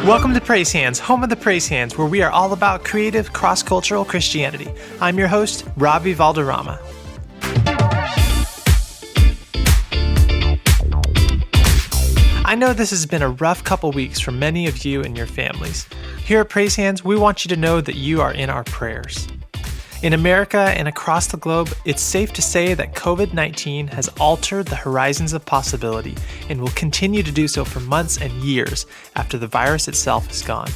Welcome to Praise Hands, home of the Praise Hands, where we are all about creative, cross-cultural Christianity. I'm your host, Robbie Valderrama. I know this has been a rough couple weeks for many of you and your families. Here at Praise Hands, we want you to know that you are in our prayers. In America and across the globe, it's safe to say that COVID-19 has altered the horizons of possibility and will continue to do so for months and years after the virus itself is gone.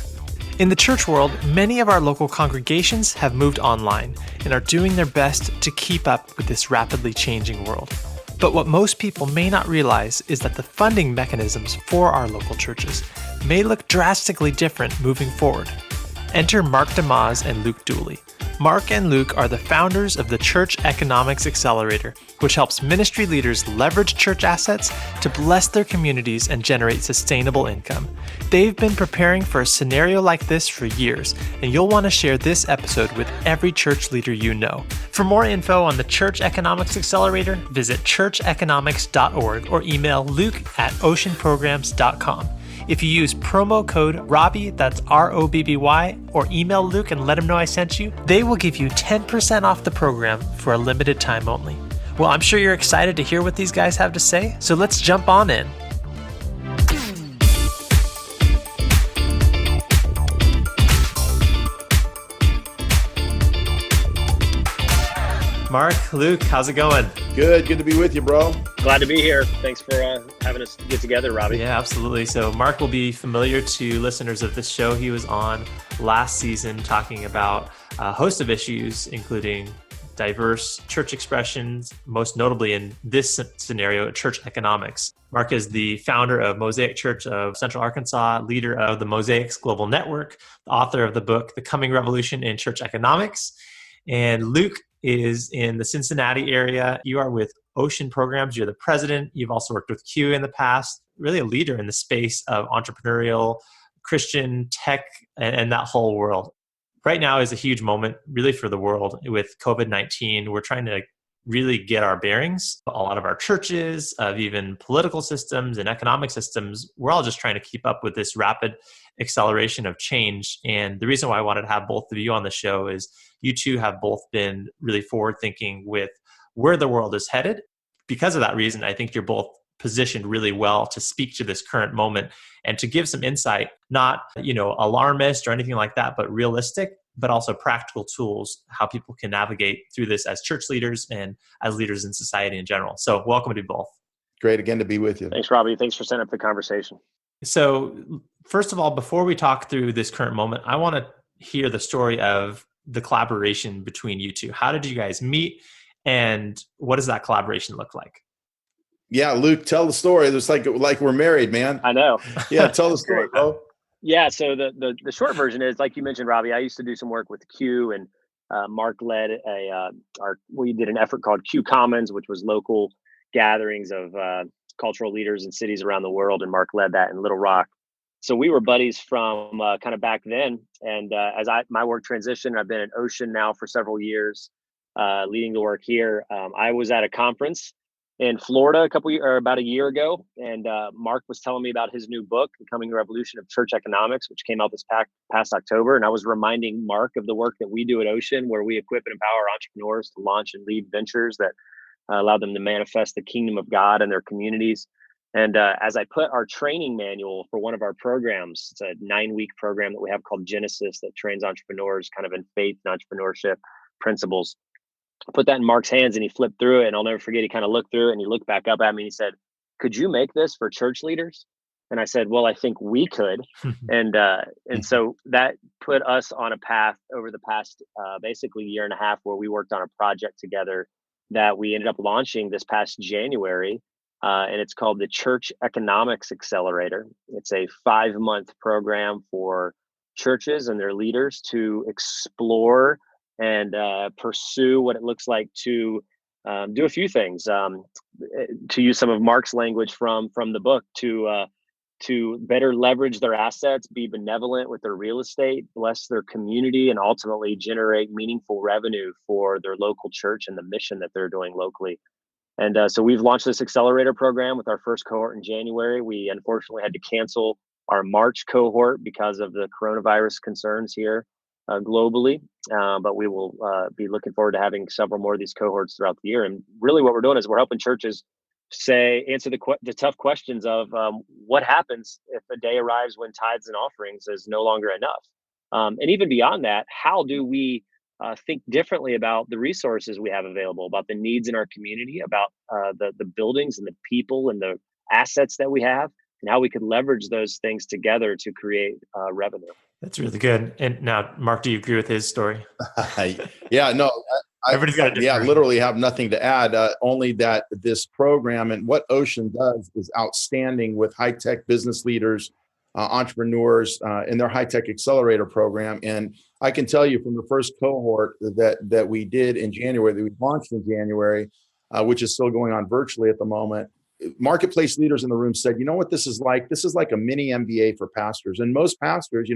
In the church world, many of our local congregations have moved online and are doing their best to keep up with this rapidly changing world. But what most people may not realize is that the funding mechanisms for our local churches may look drastically different moving forward. Enter Mark DeYmaz and Luke Dooley. Mark and Luke are the founders of the Church Economics Accelerator, which helps ministry leaders leverage church assets to bless their communities and generate sustainable income. They've been preparing for a scenario like this for years, and you'll want to share this episode with every church leader you know. For more info on the Church Economics Accelerator, visit churcheconomics.org or email luke@oceanprograms.com. If you use promo code Robbie, that's ROBBY, or email Luke and let him know I sent you, they will give you 10% off the program for a limited time only. Well, I'm sure you're excited to hear what these guys have to say, so let's jump on in. Mark, Luke, how's it going? Good to be with you, bro. Glad to be here. Thanks for having us get together, Robbie. Yeah, absolutely. So Mark will be familiar to listeners of this show. He was on last season talking about a host of issues, including diverse church expressions, most notably in this scenario, church economics. Mark is the founder of Mosaic Church of Central Arkansas, leader of the Mosaics Global Network, the author of the book, The Coming Revolution in Church Economics. And Luke is in the Cincinnati area. You are with Ocean Programs. You're the president. You've also worked with Q in the past, really a leader in the space of entrepreneurial, Christian tech, and that whole world. Right now is a huge moment really for the world with COVID-19. We're trying to really get our bearings. A lot of our churches, of even political systems and economic systems, we're all just trying to keep up with this rapid acceleration of change. And the reason why I wanted to have both of you on the show is you two have both been really forward-thinking with where the world is headed. Because of that reason, I think you're both positioned really well to speak to this current moment and to give some insight, not, alarmist or anything like that, but realistic, but also practical tools, how people can navigate through this as church leaders and as leaders in society in general. So welcome to you both. Great again to be with you. Thanks, Robbie. Thanks for setting up the conversation. So first of all, before we talk through this current moment, I want to hear the story of the collaboration between you two. How did you guys meet, and what does that collaboration look like? Yeah, Luke, tell the story. It's like we're married, man. I know. Yeah, tell the story, bro. Yeah, so the short version is, like you mentioned, Robbie, I used to do some work with Q, and Mark led we did an effort called Q Commons, which was local gatherings of cultural leaders in cities around the world, and Mark led that in Little Rock. So we were buddies from kind of back then. And as my work transitioned, I've been at Ocean now for several years, leading the work here. I was at a conference in Florida about a year ago, and Mark was telling me about his new book, The Coming Revolution of Church Economics, which came out this past October. And I was reminding Mark of the work that we do at Ocean, where we equip and empower entrepreneurs to launch and lead ventures that allow them to manifest the kingdom of God in their communities. And as I put our training manual for one of our programs, it's a 9-week program that we have called Genesis that trains entrepreneurs kind of in faith and entrepreneurship principles. I put that in Mark's hands, and he flipped through it, and I'll never forget, he kind of looked through it and he looked back up at me and he said, "Could you make this for church leaders?" And I said, "Well, I think we could." And so that put us on a path over the past basically year and a half, where we worked on a project together that we ended up launching this past January. And it's called the Church Economics Accelerator. It's a 5-month program for churches and their leaders to explore and pursue what it looks like to do a few things. To use some of Mark's language from the book, to better leverage their assets, be benevolent with their real estate, bless their community, and ultimately generate meaningful revenue for their local church and the mission that they're doing locally. And so we've launched this accelerator program with our first cohort in January. We unfortunately had to cancel our March cohort because of the coronavirus concerns here globally. But we will be looking forward to having several more of these cohorts throughout the year. And really what we're doing is we're helping churches answer the tough questions of what happens if a day arrives when tithes and offerings is no longer enough. And even beyond that, how do we think differently about the resources we have available, about the needs in our community, about the buildings and the people and the assets that we have, and how we could leverage those things together to create revenue. That's really good. And now, Mark, do you agree with his story? Yeah, no, Everybody's got a different version. literally have nothing to add, only that this program and what Ocean does is outstanding with high-tech business leaders, entrepreneurs in their high-tech Accelerator program. And I can tell you from the first cohort that we did in January, that we launched in January, which is still going on virtually at the moment, marketplace leaders in the room said, you know what this is like? This is like a mini MBA for pastors. And most pastors,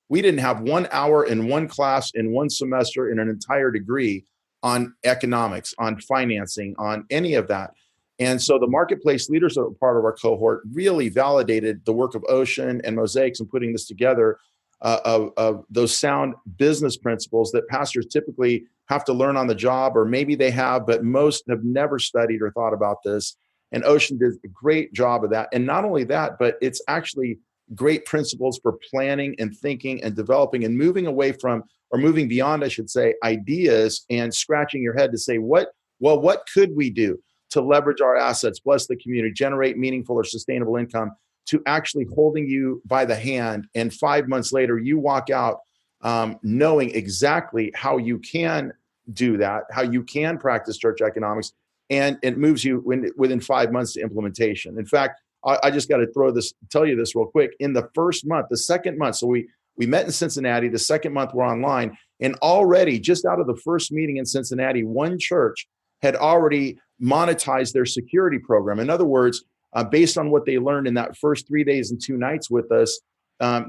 we didn't have 1 hour in one class in one semester in an entire degree on economics, on financing, on any of that. And so the marketplace leaders that were part of our cohort really validated the work of Ocean and Mosaics and putting this together of those sound business principles that pastors typically have to learn on the job, or maybe they have, but most have never studied or thought about this. And Ocean did a great job of that. And not only that, but it's actually great principles for planning and thinking and developing and moving away from, or moving beyond, I should say, ideas and scratching your head to say, what could we do to leverage our assets, bless the community, generate meaningful or sustainable income, to actually holding you by the hand. And 5 months later, you walk out knowing exactly how you can do that, how you can practice church economics, and it moves you within 5 months to implementation. In fact, I just got to tell you this real quick. In the first month, the second month, so we met in Cincinnati, the second month we're online, and already just out of the first meeting in Cincinnati, one church had already monetized their security program. In other words, based on what they learned in that first 3 days and 2 nights with us,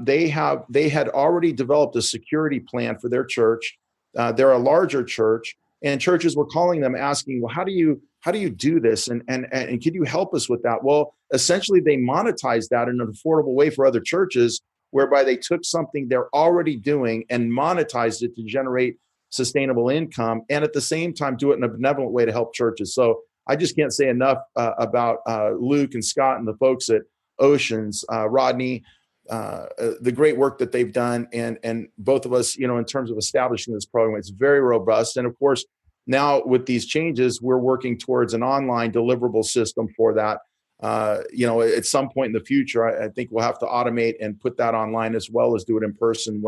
they had already developed a security plan for their church. They're a larger church, and churches were calling them asking, well, how do you do this? And can you help us with that? Well, essentially they monetized that in an affordable way for other churches, whereby they took something they're already doing and monetized it to generate sustainable income, and at the same time do it in a benevolent way to help churches. So I just can't say enough about Luke and Scott and the folks at Oceans, Rodney, the great work that they've done, and both of us, in terms of establishing this program. It's very robust. And of course, now with these changes, we're working towards an online deliverable system for that. At some point in the future, I think we'll have to automate and put that online as well as do it in person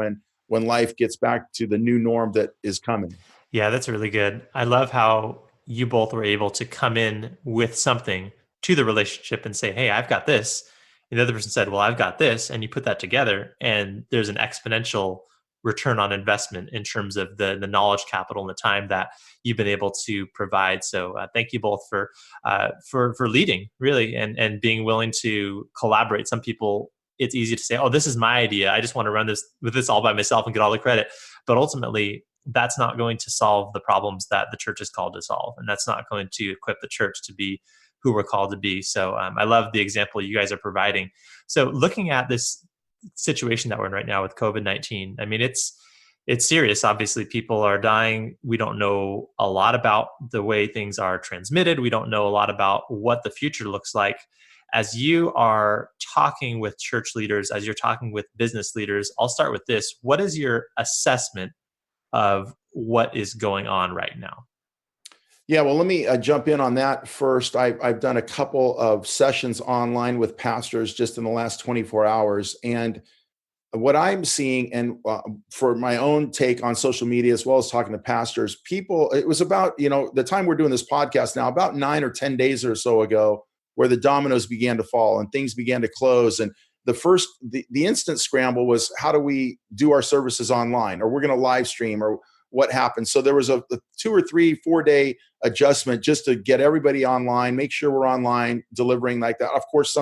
when life gets back to the new norm that is coming. Yeah, that's really good. I love how you both were able to come in with something to the relationship and say, hey, I've got this. And the other person said, well, I've got this. And you put that together, and there's an exponential return on investment in terms of the knowledge capital and the time that you've been able to provide. So thank you both for leading, really, and being willing to collaborate. Some people, it's easy to say, oh, this is my idea. I just want to run this all by myself and get all the credit. But ultimately, that's not going to solve the problems that the church is called to solve. And that's not going to equip the church to be who we're called to be. So I love the example you guys are providing. So looking at this situation that we're in right now with COVID-19, I mean, it's serious. Obviously, people are dying. We don't know a lot about the way things are transmitted. We don't know a lot about what the future looks like. As you are talking with church leaders, as you're talking with business leaders, I'll start with this. What is your assessment of what is going on right now? Yeah, well, let me jump in on that first. I've done a couple of sessions online with pastors just in the last 24 hours. And what I'm seeing, and for my own take on social media, as well as talking to pastors, it was about, the time we're doing this podcast now, about 9 or 10 days or so ago, where the dominoes began to fall and things began to close. And the instant scramble was, how do we do our services online? Or we're going to live stream, or what happened? So there was a 2 or 3, 4 day adjustment just to get everybody online, make sure we're online, delivering like that. Of course,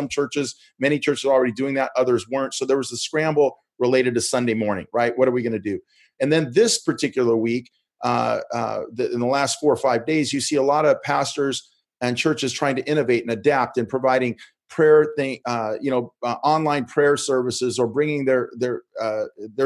many churches are already doing that, others weren't. So there was a scramble related to Sunday morning, right? What are we going to do? And then this particular week, in the last 4 or 5 days, you see a lot of pastors and churches trying to innovate and adapt and providing prayer thing, online prayer services, or bringing their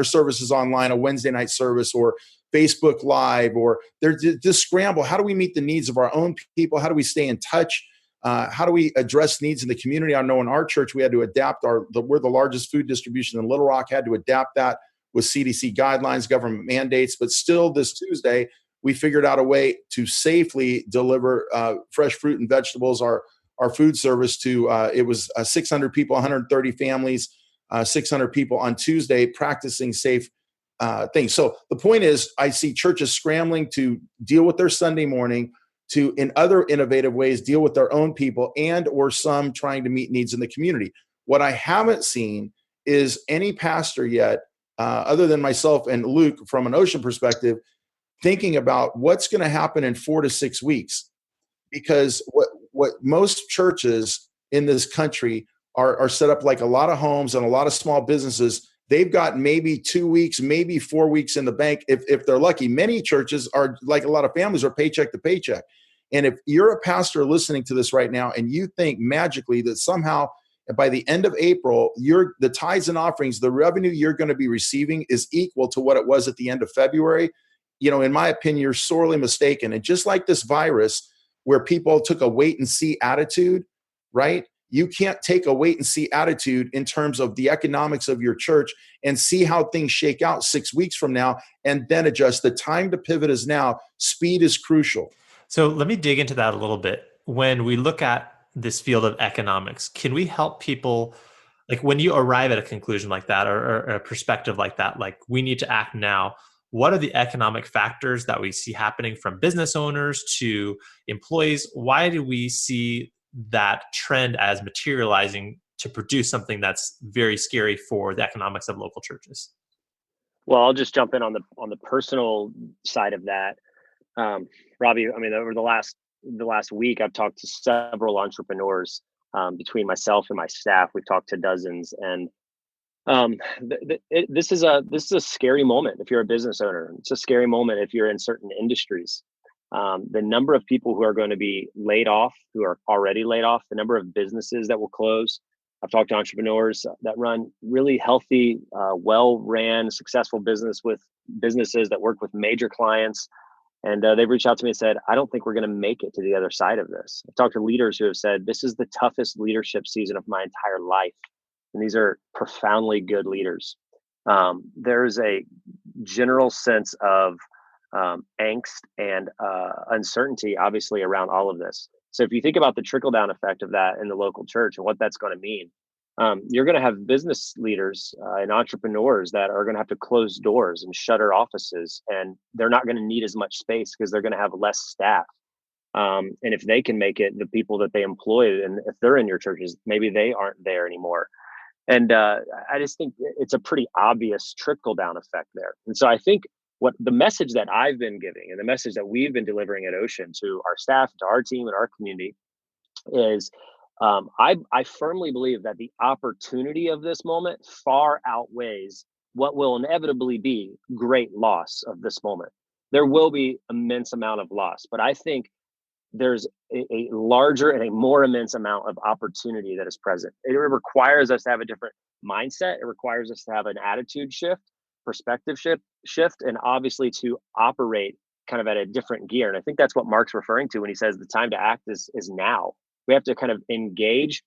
services online, a Wednesday night service or Facebook Live, or they're just scramble. How do we meet the needs of our own people? How do we stay in touch? How do we address needs in the community? I know in our church, we had to adapt we're the largest food distribution in Little Rock, had to adapt that with CDC guidelines, government mandates, but still this Tuesday, we figured out a way to safely deliver fresh fruit and vegetables, our food service to, it was 600 people, 130 families, 600 people on Tuesday practicing safe things. So the point is, I see churches scrambling to deal with their Sunday morning, to, in other innovative ways, deal with their own people, and or some trying to meet needs in the community. What I haven't seen is any pastor yet, other than myself and Luke, from an Ocean perspective, thinking about what's going to happen in 4 to 6 weeks. Because what most churches in this country are set up like a lot of homes and a lot of small businesses. They've got maybe 2 weeks, maybe 4 weeks in the bank if they're lucky. Many churches are, like a lot of families, are paycheck to paycheck. And if you're a pastor listening to this right now and you think magically that somehow by the end of April, the tithes and offerings, the revenue you're going to be receiving is equal to what it was at the end of February, in my opinion, you're sorely mistaken. And just like this virus, where people took a wait and see attitude, right? You can't take a wait and see attitude in terms of the economics of your church and see how things shake out 6 weeks from now and then adjust. The time to pivot is now. Speed is crucial. So let me dig into that a little bit. When we look at this field of economics, can we help people, like when you arrive at a conclusion like that, or a perspective like that, like we need to act now, what are the economic factors that we see happening from business owners to employees? Why do we see that trend as materializing to produce something that's very scary for the economics of local churches? Well, I'll just jump in on the personal side of that. Robbie, I mean, over the last week, I've talked to several entrepreneurs. Between myself and my staff, we've talked to dozens, and this is a scary moment if you're a business owner. It's a scary moment if you're in certain industries. The number of people who are going to be laid off, who are already laid off, the number of businesses that will close. I've talked to entrepreneurs that run really healthy, well-ran, successful businesses that work with major clients. And they've reached out to me and said, I don't think we're going to make it to the other side of this. I've talked to leaders who have said, this is the toughest leadership season of my entire life. And these are profoundly good leaders. There's a general sense of angst and uncertainty, obviously, around all of this. So if you think about the trickle-down effect of that in the local church and what that's going to mean, you're going to have business leaders and entrepreneurs that are going to have to close doors and shutter offices, and they're not going to need as much space because they're going to have less staff. And if they can make it, the people that they employ, and if they're in your churches, maybe they aren't there anymore. And I just think it's a pretty obvious trickle-down effect there. And so I think what the message that I've been giving and the message that we've been delivering at Ocean to our staff, to our team and our community is I firmly believe that the opportunity of this moment far outweighs what will inevitably be great loss of this moment. There will be immense amount of loss, but I think there's a larger and a more immense amount of opportunity that is present. It requires us to have a different mindset. It requires us to have an attitude shift, perspective shift, and obviously to operate kind of at a different gear. And I think that's what Mark's referring to when he says the time to act is now. We have to kind of engage.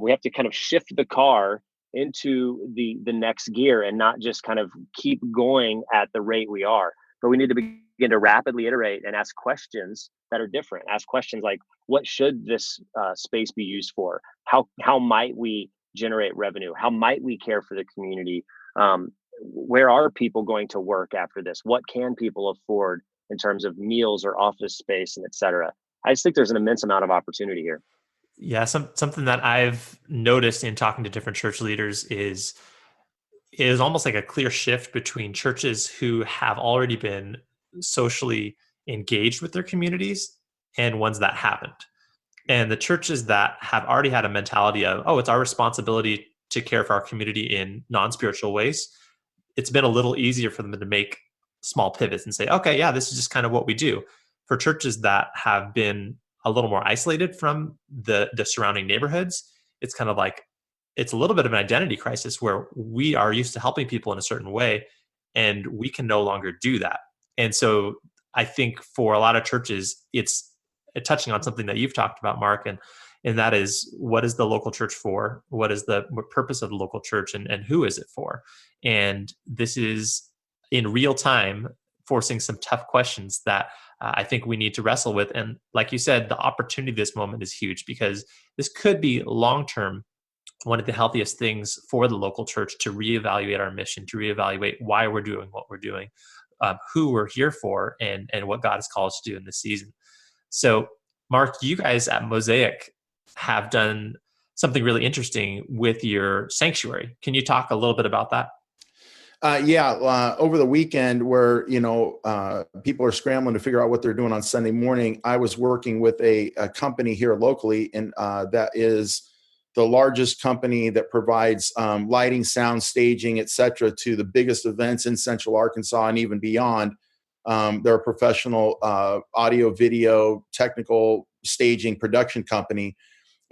We have to kind of shift the car into the next gear and not just kind of keep going at the rate we are. But we need to begin to rapidly iterate and ask questions that are different. Ask questions like, what should this space be used for? How might we generate revenue? How might we care for the community? Where are people going to work after this? What can people afford in terms of meals or office space, and et cetera? I just think there's an immense amount of opportunity here. Yeah, something that I've noticed in talking to different church leaders is almost like a clear shift between churches who have already been socially engaged with their communities and ones that haven't. And the churches that have already had a mentality of, oh, it's our responsibility to care for our community in non-spiritual ways, it's been a little easier for them to make small pivots and say, okay, yeah, this is just kind of what we do. For churches that have been a little more isolated from the surrounding neighborhoods, it's kind of like, it's a little bit of an identity crisis where we are used to helping people in a certain way and we can no longer do that. And so I think for a lot of churches, it's touching on something that you've talked about, Mark, and that is, what is the local church for? What is the purpose of the local church, and who is it for? And this is in real time forcing some tough questions that I think we need to wrestle with. And like you said, the opportunity this moment is huge, because this could be long-term one of the healthiest things for the local church to reevaluate our mission, to reevaluate why we're doing what we're doing, who we're here for, and what God has called us to do in this season. So, Mark, you guys at Mosaic have done something really interesting with your sanctuary. Can you talk a little bit about that? Over the weekend, where people are scrambling to figure out what they're doing on Sunday morning, I was working with a company here locally, and that is the largest company that provides lighting, sound, staging, et cetera, to the biggest events in Central Arkansas and even beyond. They're a professional audio, video, technical staging production company.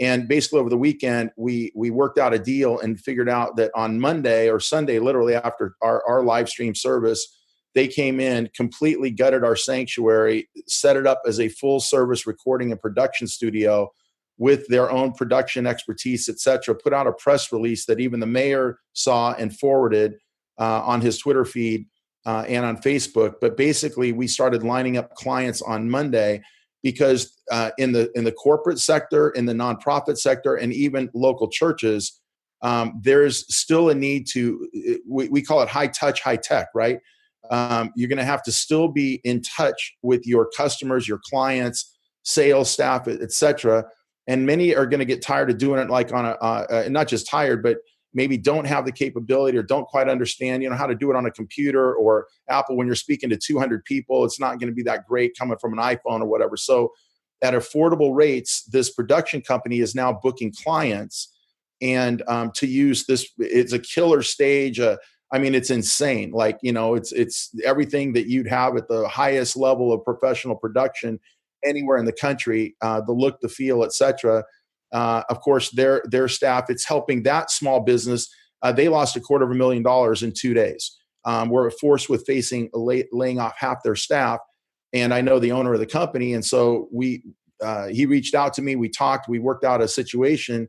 And basically over the weekend, we worked out a deal and figured out that on Monday or Sunday, literally after our live stream service, they came in, completely gutted our sanctuary, set it up as a full service recording and production studio with their own production expertise, et cetera, put out a press release that even the mayor saw and forwarded on his Twitter feed and on Facebook. But basically, we started lining up clients on Monday because in the corporate sector, in the nonprofit sector, and even local churches, there's still a need to, we call it high touch, high tech, right? You're going to have to still be in touch with your customers, your clients, sales staff, et cetera. And many are going to get tired of doing it like on not just tired, but maybe don't have the capability or don't quite understand, how to do it on a computer or Apple. When you're speaking to 200 people, it's not going to be that great coming from an iPhone or whatever. So at affordable rates, this production company is now booking clients and to use this. It's a killer stage. It's insane. Like, it's everything that you'd have at the highest level of professional production anywhere in the country, the look, the feel, et cetera. Of course, their staff, it's helping that small business. They lost $250,000 in 2 days. We're forced with laying off half their staff. And I know the owner of the company. And so he reached out to me, we talked, we worked out a situation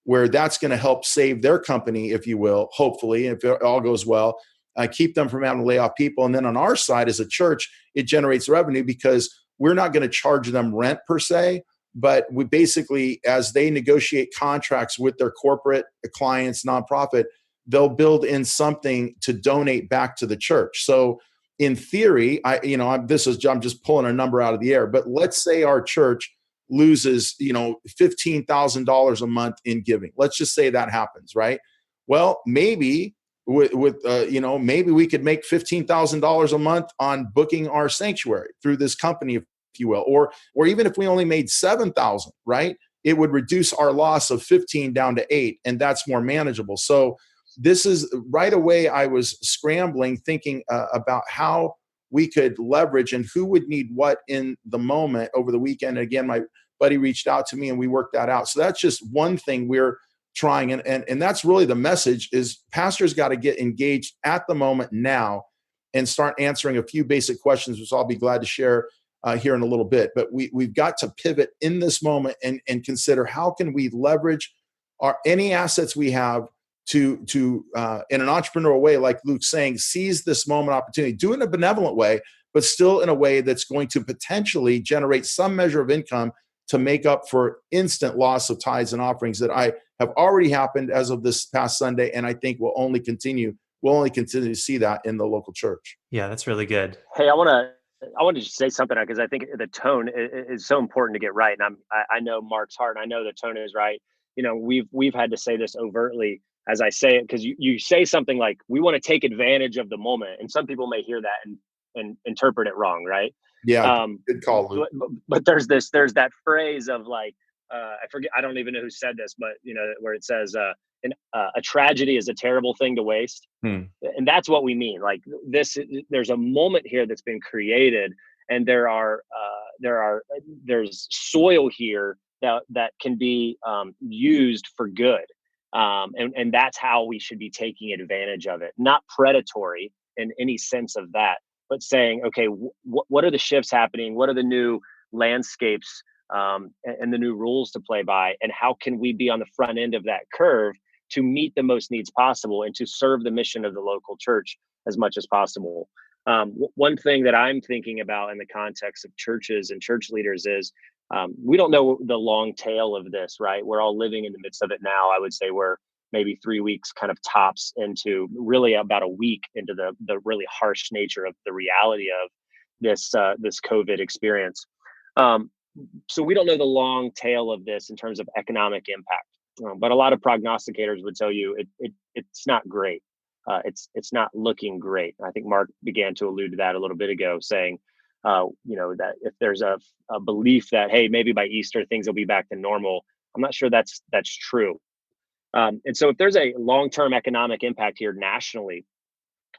where that's going to help save their company, if you will, hopefully, if it all goes well, keep them from having to lay off people. And then on our side as a church, it generates revenue because we're not going to charge them rent per se, but we basically, as they negotiate contracts with their corporate clients, nonprofit, they'll build in something to donate back to the church. So in theory, I'm just pulling a number out of the air, but let's say our church loses, $15,000 a month in giving. Let's just say that happens, right? Well, maybe maybe we could make $15,000 a month on booking our sanctuary through this company, if you will, or even if we only made 7,000, right? It would reduce our loss of 15 down to 8, and that's more manageable. So this is right away. I was scrambling, thinking about how we could leverage and who would need what in the moment over the weekend. And again, my buddy reached out to me and we worked that out. So that's just one thing we're trying. And that's really the message is pastors got to get engaged at the moment now and start answering a few basic questions, which I'll be glad to share here in a little bit. But we've got to pivot in this moment and consider how can we leverage any assets we have to in an entrepreneurial way, like Luke's saying, seize this moment opportunity, do it in a benevolent way, but still in a way that's going to potentially generate some measure of income to make up for instant loss of tithes and offerings that I have already happened as of this past Sunday, and I think will only continue. We'll only continue to see that in the local church. Yeah, that's really good. Hey, I want to say something because I think the tone is so important to get right, and I know Mark's heart, and I know the tone is right. We've had to say this overtly as I say it, because you say something like, we want to take advantage of the moment, and some people may hear that and interpret it wrong, right? Yeah, good call, Luke. But there's that phrase of like, I forget, I don't even know who said this, but where it says, a tragedy is a terrible thing to waste. And that's what we mean. Like there's a moment here that's been created, and there's soil here that can be used for good. And that's how we should be taking advantage of it. Not predatory in any sense of that, but saying, okay, what are the shifts happening? What are the new landscapes and the new rules to play by? And how can we be on the front end of that curve to meet the most needs possible and to serve the mission of the local church as much as possible? One thing that I'm thinking about in the context of churches and church leaders is we don't know the long tail of this, right? We're all living in the midst of it now. I would say we're maybe 3 weeks kind of tops into really about a week into the really harsh nature of the reality of this COVID experience. So we don't know the long tail of this in terms of economic impact, but a lot of prognosticators would tell you it's not great. It's not looking great. I think Mark began to allude to that a little bit ago, saying, that if there's a belief that, hey, maybe by Easter things will be back to normal, I'm not sure that's true. And so if there's a long-term economic impact here nationally,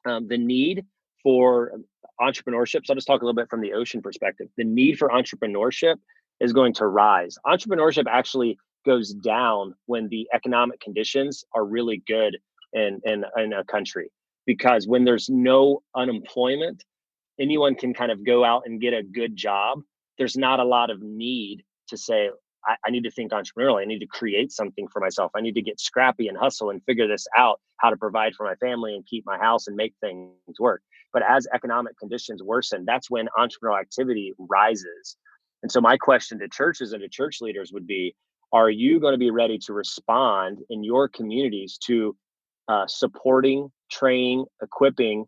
the need for entrepreneurship, so I'll just talk a little bit from the Ocean perspective, the need for entrepreneurship is going to rise. Entrepreneurship actually goes down when the economic conditions are really good in a country, because when there's no unemployment, anyone can kind of go out and get a good job. There's not a lot of need to say, I need to think entrepreneurially. I need to create something for myself. I need to get scrappy and hustle and figure this out, how to provide for my family and keep my house and make things work. But as economic conditions worsen, that's when entrepreneurial activity rises. And so my question to churches and to church leaders would be, are you going to be ready to respond in your communities to supporting, training, equipping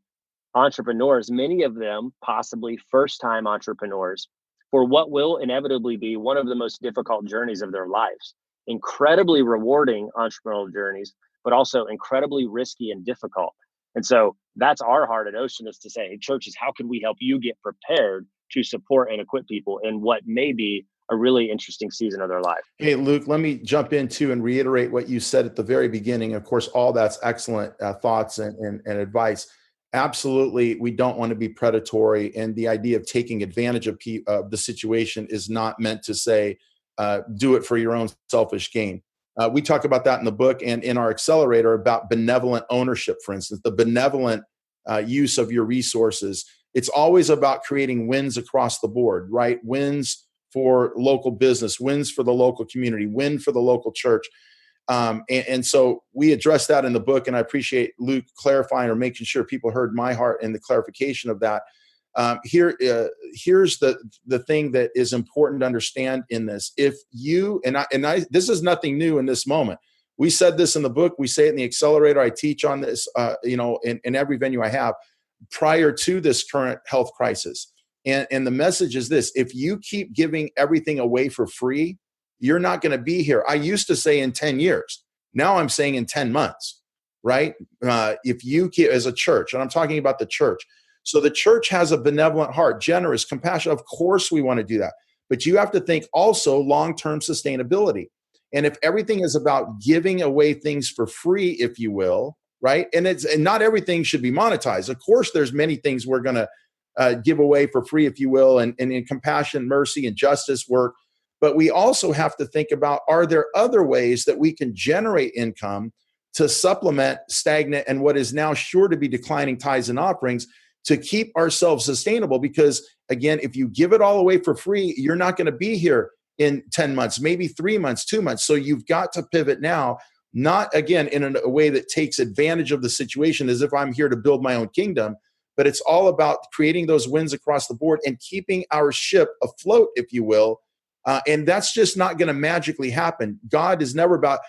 entrepreneurs, many of them possibly first-time entrepreneurs, for what will inevitably be one of the most difficult journeys of their lives? Incredibly rewarding entrepreneurial journeys, but also incredibly risky and difficult. And so that's our heart at Ocean, is to say, hey, churches, how can we help you get prepared to support and equip people in what may be a really interesting season of their life? Hey, Luke, let me jump in too and reiterate what you said at the very beginning. Of course, all that's excellent thoughts and advice. Absolutely, we don't want to be predatory, and the idea of taking advantage of the situation is not meant to say, do it for your own selfish gain. We talk about that in the book and in our Accelerator about benevolent ownership, for instance, the benevolent use of your resources. It's always about creating wins across the board, right? Wins for local business, wins for the local community, win for the local church. And so we address that in the book, and I appreciate Luke clarifying or making sure people heard my heart in the clarification of that. Here's the thing that is important to understand in this. If you, this is nothing new in this moment. We said this in the book. We say it in the Accelerator. I teach on this, in every venue I have prior to this current health crisis. And the message is this: if you keep giving everything away for free, you're not going to be here. I used to say in 10 years. Now I'm saying in 10 months, right? If you keep, as a church, and I'm talking about the church. So the church has a benevolent heart, generous, compassionate. Of course we want to do that. But you have to think also long-term sustainability. And if everything is about giving away things for free, if you will, right? And not everything should be monetized. Of course, there's many things we're going to give away for free, if you will, and in compassion, mercy, and justice work. But we also have to think about, are there other ways that we can generate income to supplement stagnant and what is now sure to be declining tithes and offerings to keep ourselves sustainable? Because again, if you give it all away for free, you're not going to be here in 10 months, maybe 3 months, 2 months. So you've got to pivot now, not again in a way that takes advantage of the situation as if I'm here to build my own kingdom, but it's all about creating those wins across the board and keeping our ship afloat, if you will. And that's just not going to magically happen. God is never about,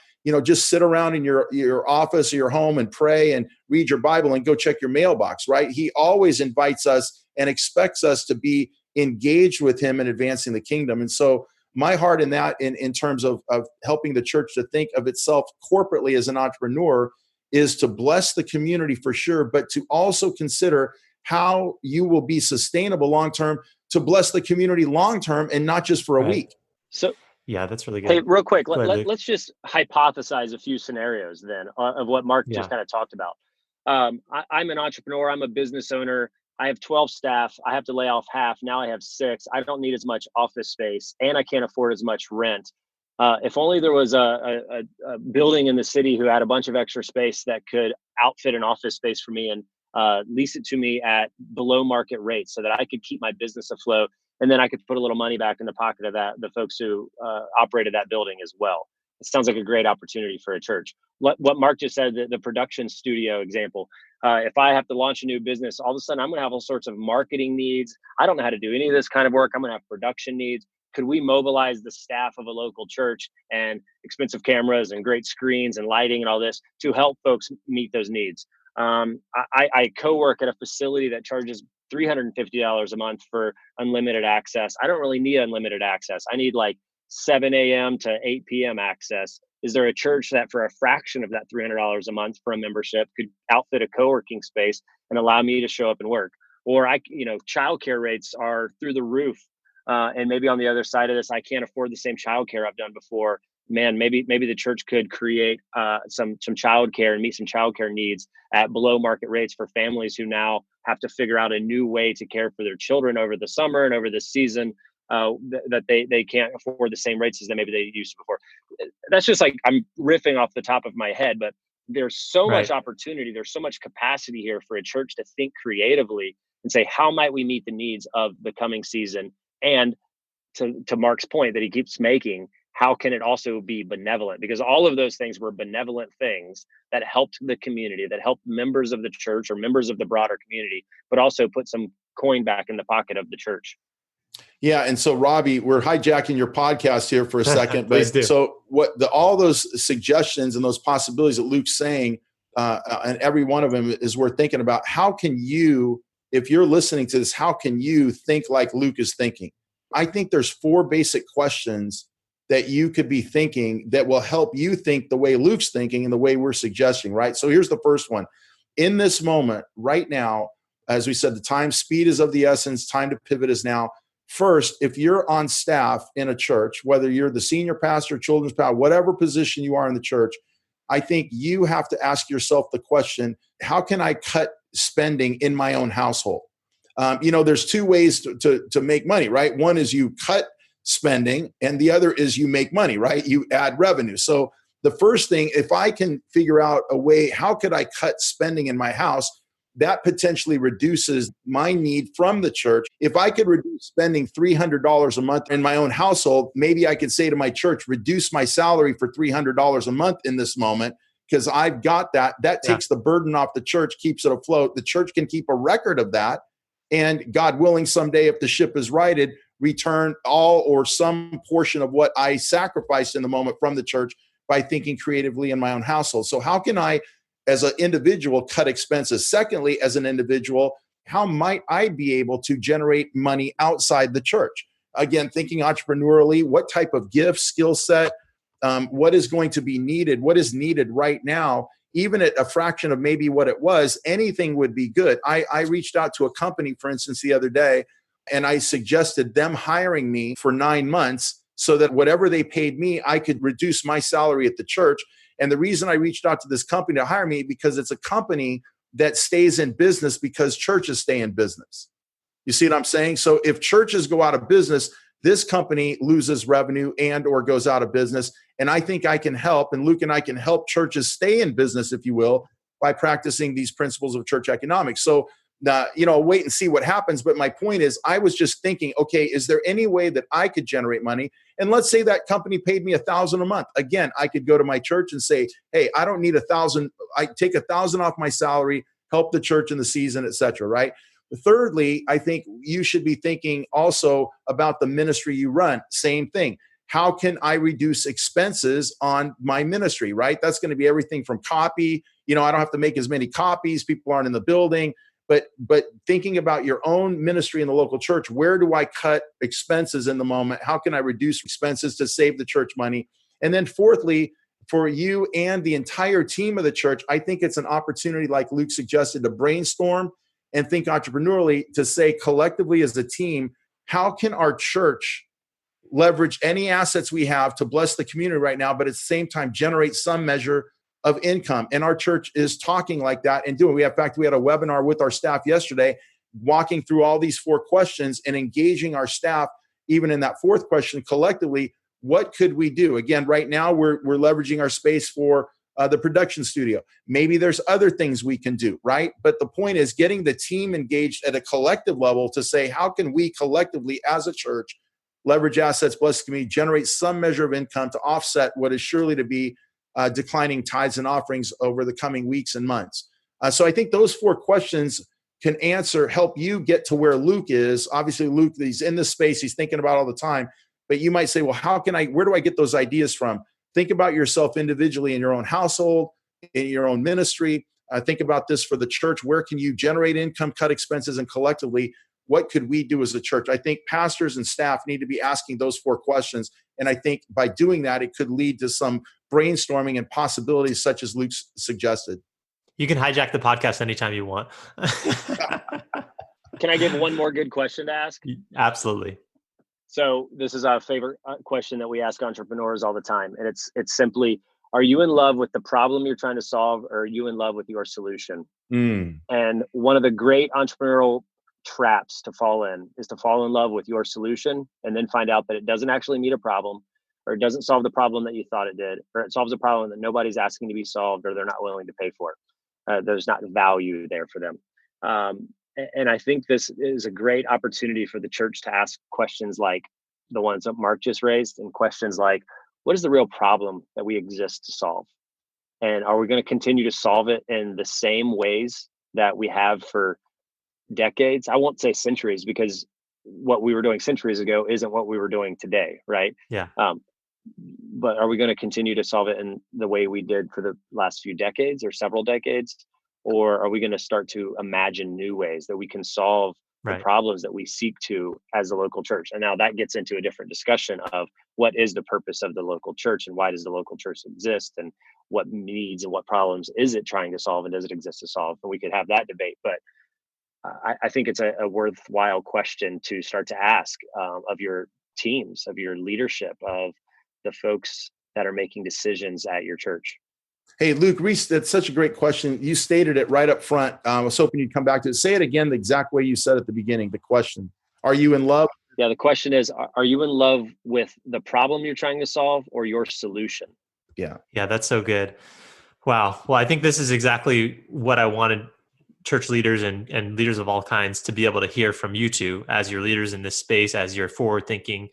just sit around in your office or your home and pray and read your Bible and go check your mailbox, right? He always invites us and expects us to be engaged with him in advancing the kingdom. And so my heart in that, in terms of helping the church to think of itself corporately as an entrepreneur, is to bless the community for sure, but to also consider how you will be sustainable long-term to bless the community long-term and not just for a week. So, yeah, that's really good. Hey, real quick, let's just hypothesize a few scenarios then of what Mark just kind of talked about. I'm an entrepreneur. I'm a business owner. I have 12 staff. I have to lay off half. Now I have 6. I don't need as much office space, and I can't afford as much rent. If only there was a building in the city who had a bunch of extra space that could outfit an office space for me and lease it to me at below market rates so that I could keep my business afloat. And then I could put a little money back in the pocket of the folks who operated that building as well. It sounds like a great opportunity for a church. What Mark just said, the production studio example, if I have to launch a new business, all of a sudden I'm going to have all sorts of marketing needs. I don't know how to do any of this kind of work. I'm going to have production needs. Could we mobilize the staff of a local church and expensive cameras and great screens and lighting and all this to help folks meet those needs? I co-work at a facility that charges $350 a month for unlimited access. I don't really need unlimited access. I need like 7 a.m. to 8 p.m. access. Is there a church that for a fraction of that $300 a month for a membership could outfit a co-working space and allow me to show up and work? Or childcare rates are through the roof. And maybe on the other side of this, I can't afford the same childcare I've done before. Man, maybe the church could create some childcare and meet some childcare needs at below market rates for families who now have to figure out a new way to care for their children over the summer and over the season that they can't afford the same rates as maybe they used to before. That's just like I'm riffing off the top of my head, but there's so much opportunity. There's so much capacity here for a church to think creatively and say, how might we meet the needs of the coming season? And to Mark's point that he keeps making, how can it also be benevolent? Because all of those things were benevolent things that helped the community, that helped members of the church or members of the broader community, but also put some coin back in the pocket of the church. Yeah. And so, Robbie, we're hijacking your podcast here for a second. But so all those suggestions and those possibilities that Luke's saying, and every one of them is worth thinking about. How can you, if you're listening to this, how can you think like Luke is thinking? I think there's 4 basic questions that you could be thinking that will help you think the way Luke's thinking and the way we're suggesting, right? So here's the first one. In this moment, right now, as we said, speed is of the essence, time to pivot is now. First, if you're on staff in a church, whether you're the senior pastor, children's pastor, whatever position you are in the church, I think you have to ask yourself the question, how can I cut spending in my own household? There's 2 ways to make money, right? One is you cut spending and the other is you make money, right? You add revenue. So the first thing, if I can figure out a way, how could I cut spending in my house? That potentially reduces my need from the church. If I could reduce spending $300 a month in my own household, maybe I could say to my church, reduce my salary for $300 a month in this moment, because I've got that. That takes the burden off the church, keeps it afloat. The church can keep a record of that. And God willing, someday, if the ship is righted, return all or some portion of what I sacrificed in the moment from the church by thinking creatively in my own household. So how can I, as an individual, cut expenses? Secondly, as an individual, how might I be able to generate money outside the church? Again, thinking entrepreneurially, what type of gift, skill set, what is going to be needed, what is needed right now, even at a fraction of maybe what it was, anything would be good. I reached out to a company, for instance, the other day, and I suggested them hiring me for 9 months so that whatever they paid me, I could reduce my salary at the church. And the reason I reached out to this company to hire me, because it's a company that stays in business because churches stay in business. You see what I'm saying? So if churches go out of business, this company loses revenue and or goes out of business. And I think I can help, and Luke and I can help churches stay in business, if you will, by practicing these principles of church economics. So, wait and see what happens. But my point is, I was just thinking, okay, is there any way that I could generate money? And let's say that company paid me $1,000 a month. Again, I could go to my church and say, hey, I don't need $1,000. I take $1,000 off my salary, help the church in the season, et cetera, right? Thirdly, I think you should be thinking also about the ministry you run. Same thing. How can I reduce expenses on my ministry, right? That's going to be everything from copy. I don't have to make as many copies. People aren't in the building. But thinking about your own ministry in the local church, where do I cut expenses in the moment? How can I reduce expenses to save the church money? And then fourthly, for you and the entire team of the church, I think it's an opportunity, like Luke suggested, to brainstorm and think entrepreneurially, to say collectively as a team, how can our church leverage any assets we have to bless the community right now, but at the same time generate some measure of income? And our church is talking like that and doing. In fact, we had a webinar with our staff yesterday, walking through all these 4 questions and engaging our staff, even in that 4th question collectively. what could we do? Again, right now we're leveraging our space for the production studio. Maybe there's other things we can do, right? But the point is getting the team engaged at a collective level to say, how can we collectively as a church leverage assets, bless the community, generate some measure of income to offset what is surely to be declining tithes and offerings over the coming weeks and months. So I think those 4 questions can help you get to where Luke is. Obviously, Luke, he's in this space, he's thinking about all the time, but you might say, well, where do I get those ideas from? Think about yourself individually in your own household, in your own ministry. Think about this for the church. Where can you generate income, cut expenses, and collectively, what could we do as a church? I think pastors and staff need to be asking those 4 questions. And I think by doing that, it could lead to some brainstorming and possibilities such as Luke suggested. You can hijack the podcast anytime you want. Can I give one more good question to ask? Absolutely. So this is our favorite question that we ask entrepreneurs all the time. And it's simply, are you in love with the problem you're trying to solve, or are you in love with your solution? And one of the great entrepreneurial traps to fall in is to fall in love with your solution and then find out that it doesn't actually meet a problem, or it doesn't solve the problem that you thought it did, or it solves a problem that nobody's asking to be solved, or they're not willing to pay for it. There's not value there for them. And I think this is a great opportunity for the church to ask questions like the ones that Mark just raised, and questions like, what is the real problem that we exist to solve? And are we going to continue to solve it in the same ways that we have for decades? I won't say centuries, because what we were doing centuries ago isn't what we were doing today, right? Yeah. But are we going to continue to solve it in the way we did for the last few decades or several decades? Or are we going to start to imagine new ways that we can solve the problems that we seek to as a local church? And now that gets into a different discussion of what is the purpose of the local church, and why does the local church exist, and what needs and what problems is it trying to solve, and does it exist to solve? And we could have that debate. But I think it's a worthwhile question to start to ask of your teams, of your leadership, of the folks that are making decisions at your church. Hey, Luke, Reese, that's such a great question. You stated it right up front. I was hoping you'd come back to it. Say it again the exact way you said at the beginning, the question. Are you in love? Yeah, the question is, are you in love with the problem you're trying to solve, or your solution? Yeah. Yeah, that's so good. Wow. Well, I think this is exactly what I wanted church leaders and leaders of all kinds to be able to hear from you two as your leaders in this space, as you're forward thinking.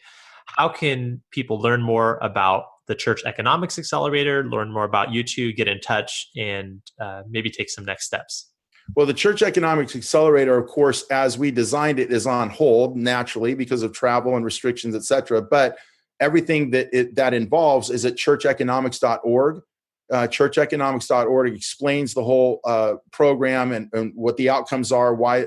How can people learn more about the Church Economics Accelerator, learn more about you two, get in touch, and maybe take some next steps? Well, the Church Economics Accelerator, of course, as we designed it, is on hold naturally because of travel and restrictions, et cetera. But everything that involves is at churcheconomics.org. Churcheconomics.org explains the whole program and what the outcomes are, why,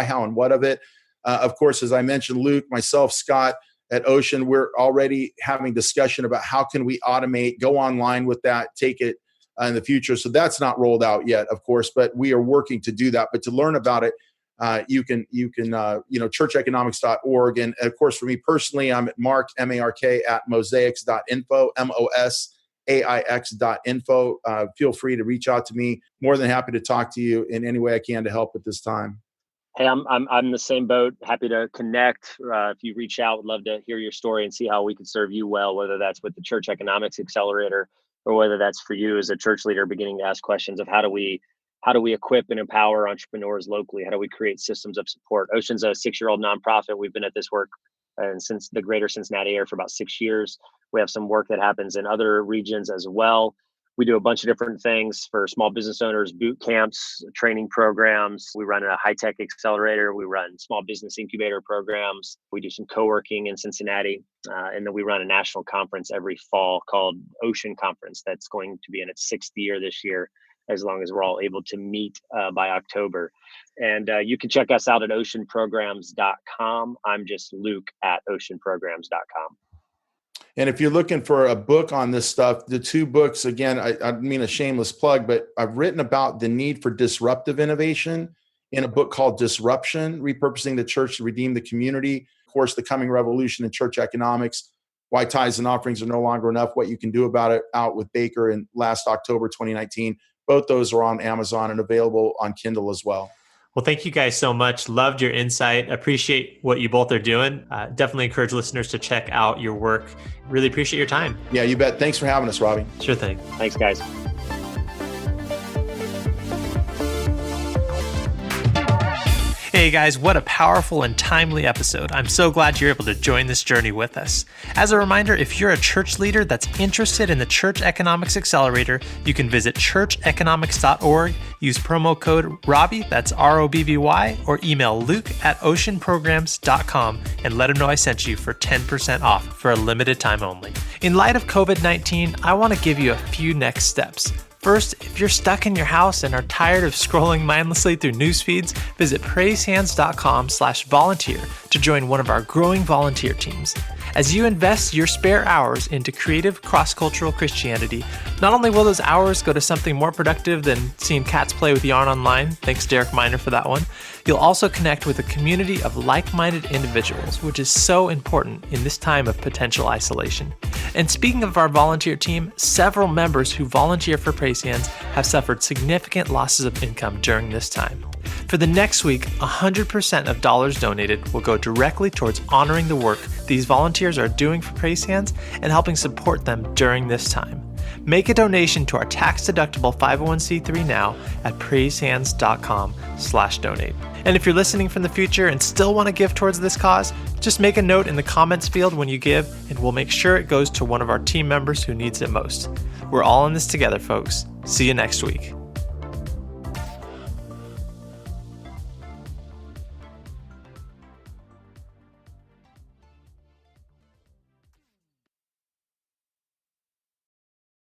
how, and what of it. Of course, as I mentioned, Luke, myself, Scott, at Ocean, we're already having discussion about how can we automate, go online with that, take it in the future. So that's not rolled out yet, of course, but we are working to do that. But to learn about it, you can churcheconomics.org. And of course, for me personally, I'm at Mark, M-A-R-K, at mosaics.info, MOSAIX.info. Feel free to reach out to me. More than happy to talk to you in any way I can to help at this time. Hey, I'm the same boat. Happy to connect. If you reach out, would love to hear your story and see how we can serve you well, whether that's with the Church Economics Accelerator, or whether that's for you as a church leader beginning to ask questions of how do we equip and empower entrepreneurs locally? How do we create systems of support? Ocean's a 6-year-old nonprofit. We've been at this work and since the greater Cincinnati area for about 6 years. We have some work that happens in other regions as well. We do a bunch of different things for small business owners, boot camps, training programs. We run a high-tech accelerator. We run small business incubator programs. We do some co-working in Cincinnati. And then we run a national conference every fall called Ocean Conference. That's going to be in its 6th year this year, as long as we're all able to meet by October. And you can check us out at oceanprograms.com. I'm just Luke at oceanprograms.com. And if you're looking for a book on this stuff, the 2 books, again, I mean a shameless plug, but I've written about the need for disruptive innovation in a book called Disruption, Repurposing the Church to Redeem the Community. Of course, The Coming Revolution in Church Economics, Why Tithes and Offerings Are No Longer Enough, What You Can Do About It, out with Baker in last October 2019. Both those are on Amazon and available on Kindle as well. Well, thank you guys so much. Loved your insight. Appreciate what you both are doing. Definitely encourage listeners to check out your work. Really appreciate your time. Yeah, you bet. Thanks for having us, Robbie. Sure thing. Thanks, guys. Hey guys, what a powerful and timely episode. I'm so glad you're able to join this journey with us. As a reminder, if you're a church leader that's interested in the Church Economics Accelerator, you can visit churcheconomics.org, use promo code Robbie, that's ROBBY, or email luke@oceanprograms.com and let him know I sent you for 10% off for a limited time only. In light of COVID-19, I want to give you a few next steps. First, if you're stuck in your house and are tired of scrolling mindlessly through news feeds, visit praisehands.com/volunteer to join one of our growing volunteer teams. As you invest your spare hours into creative cross-cultural Christianity, not only will those hours go to something more productive than seeing cats play with yarn online, thanks Derek Miner for that one, you'll also connect with a community of like-minded individuals, which is so important in this time of potential isolation. And speaking of our volunteer team, several members who volunteer for Praise Hands have suffered significant losses of income during this time. For the next week, 100% of dollars donated will go directly towards honoring the work these volunteers are doing for Praise Hands and helping support them during this time. Make a donation to our tax-deductible 501c3 now at praisehands.com/donate. And if you're listening from the future and still want to give towards this cause, just make a note in the comments field when you give, and we'll make sure it goes to one of our team members who needs it most. We're all in this together, folks. See you next week.